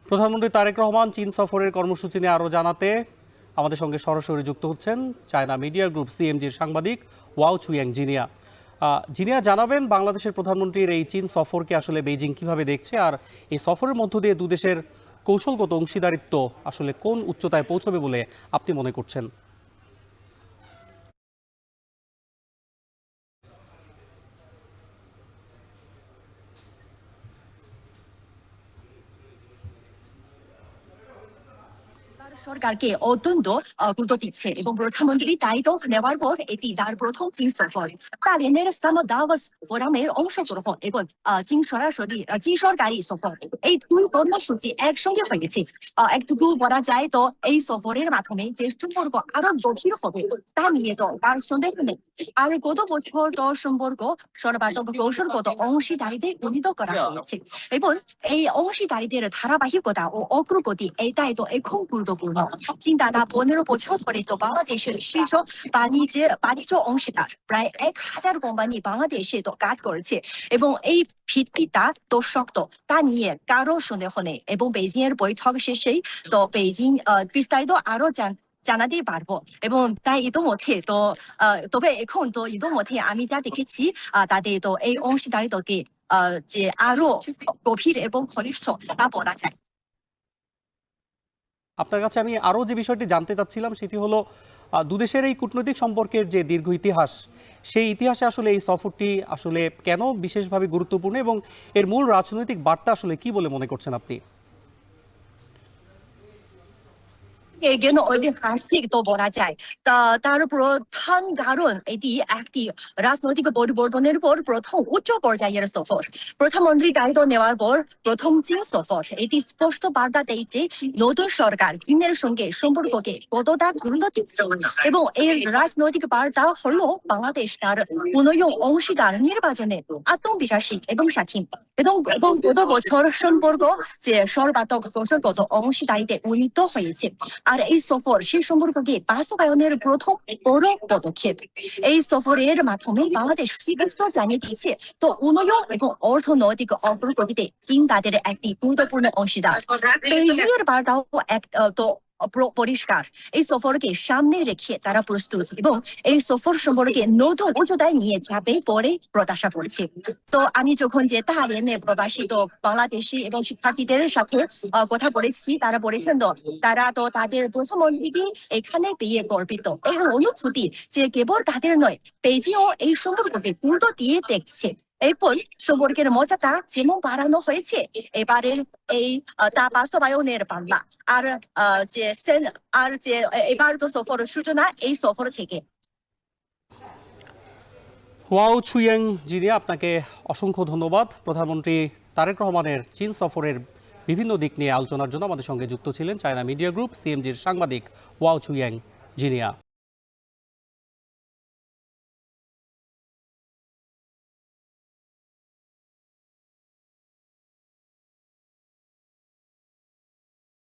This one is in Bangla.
প্রধানমন্ত্রী তারেক রহমান চীন সফরের কর্মসূচি নিয়ে আরও জানাতে আমাদের সঙ্গে সরাসরি যুক্ত হচ্ছেন চায়না মিডিয়া গ্রুপ সিএমজির সাংবাদিক ওয়াও চুইয়াং জিনিয়া। জিনিয়া, জানাবেন বাংলাদেশের প্রধানমন্ত্রীর এই চীন সফরকে আসলে বেইজিং কিভাবে দেখছে, আর এই সফরের মধ্য দিয়ে দুদেশের কৌশলগত অংশীদারিত্ব আসলে কোন উচ্চতায় পৌঁছবে বলে আপনি মনে করছেন? সরকারকে অত্যন্ত গুরুত্ব দিচ্ছে এবং প্রধানমন্ত্রী দায়িত্ব নেওয়ার পর এটি তার প্রথম চীন সফর। তালেনের সামদাওয়াস ফোরামের অংশগ্রহণ এবং চীন সরকারি সফর, এই দুই কর্মসূচি একসঙ্গে হয়েছে। একটুকু বলা যায় তো এই সফরের মাধ্যমে যে সম্পর্ক আরো গভীর হবে তা নিয়ে তো তার সন্দেহ নেই। আর গত বছর তো সম্পর্ক সর্বাত্মক কৌশলগত অংশীদারিতে উন্নীত করা হয়েছে এবং এই অংশীদারিদের ধারাবাহিকতা ও অগ্রগতি এটাই তো এখন গুরুত্বপূর্ণ। চীন টানা 15 বছর ধরে তো বাংলাদেশের শীর্ষ বাণিজ্য অংশীদার প্রায় 1000 কোম্পানি বাংলাদেশে তো কাজ করেছে এবং এই ভিত্তিটা তো শক্ত, তা নিয়ে কারো সন্দেহ নেই। এবং বেইজিং এর বৈঠক শেষেই তো বেইজিং বিস্তারিত আরো জানাতে পারবো এবং তাই ইতোমধ্যে তো তবে এখন তো ইতোমধ্যে আমি যা দেখেছি তাদের তো এই অংশীদারিত্বকে যে আরো গভীর এবং ঘনিষ্ঠ তা বলা যায়। আপনার কাছে আমি আরও যে বিষয়টি জানতে চাচ্ছিলাম সেটি হলো দুদেশের এই কূটনৈতিক সম্পর্কের যে দীর্ঘ ইতিহাস, সেই ইতিহাসে আসলে এই সফরটি আসলে কেন বিশেষভাবে গুরুত্বপূর্ণ এবং এর মূল রাজনৈতিক বার্তা আসলে কি বলে মনে করছেন আপনি? এর জন্য ঐতিহাসিক তো বলা যায়। তার প্রধান কারণ এটি একটি রাজনৈতিক পরিবর্তনের পর প্রথম উচ্চ পর্যায়ের সফর। প্রধানমন্ত্রী দায়িত্ব নেওয়ার পর প্রথম চীন সফর, এটি স্পষ্ট বার্তা দেয় যে নতুন সরকার চীনের সঙ্গে সম্পর্ককে কতটা গুরুত্ব দিচ্ছে এবং এর রাজনৈতিক বার্তা হলো বাংলাদেশ তার উন্নয়ন অংশীদার নির্বাচনে আত্মবিশ্বাসী এবং স্বাধীন এবং গত বছর সম্পর্ক যে সর্বাত্মক কৌশলগত অংশীদারিতে উন্নীত হয়েছে। আর এই সফর সেই সম্পর্ককে বাস্তবায়নের প্রথম বড় পদক্ষেপ। এই সফরের মাধ্যমে বাংলাদেশ স্বীকৃত জানিয়ে দিয়েছে তো উন্নয়ন এবং অর্থনৈতিক অগ্রগতিতে চীন তাদের একটি গুরুত্বপূর্ণ অংশীদার। বেইজিং এর বার্তাও তো পরিষ্কার, এই সফরকে সামনে রেখে তারা প্রস্তুত এবং এই সফর সম্পর্কে নতুন উচ্চতায় নিয়ে যাবে পরে প্রত্যাশা করছে। তো আমি যখন যে তাহলে প্রবাসী তো বাংলাদেশি এবং শিক্ষার্থীদের সাথে কথা বলেছি, তারা বলেছেন তো তারা তো তাদের প্রধানমন্ত্রীকে এখানে পেয়ে গর্বিত। এই অনুভূতি যে কেবল তাদের নয়, বেইজিংও এই সম্পর্ককে গুরুত্ব দিয়ে দেখছে। এরপর সম্পর্কের মজাটা যেমন বাড়ানো হয়েছে এবারের এই তা বাস্তবায়নের পাল্লা আর যে এবার তো সফর সূচনা এই সফর থেকে। ওয়াও চুইয়াং জিনিয়া, আপনাকে অসংখ্য ধন্যবাদ। প্রধানমন্ত্রী তারেক রহমানের চীন সফরের বিভিন্ন দিক নিয়ে আলোচনার জন্য আমাদের সঙ্গে যুক্ত ছিলেন চায়না মিডিয়া গ্রুপ সিএমজির সাংবাদিক ওয়াও চুইয়াং জিনিয়া।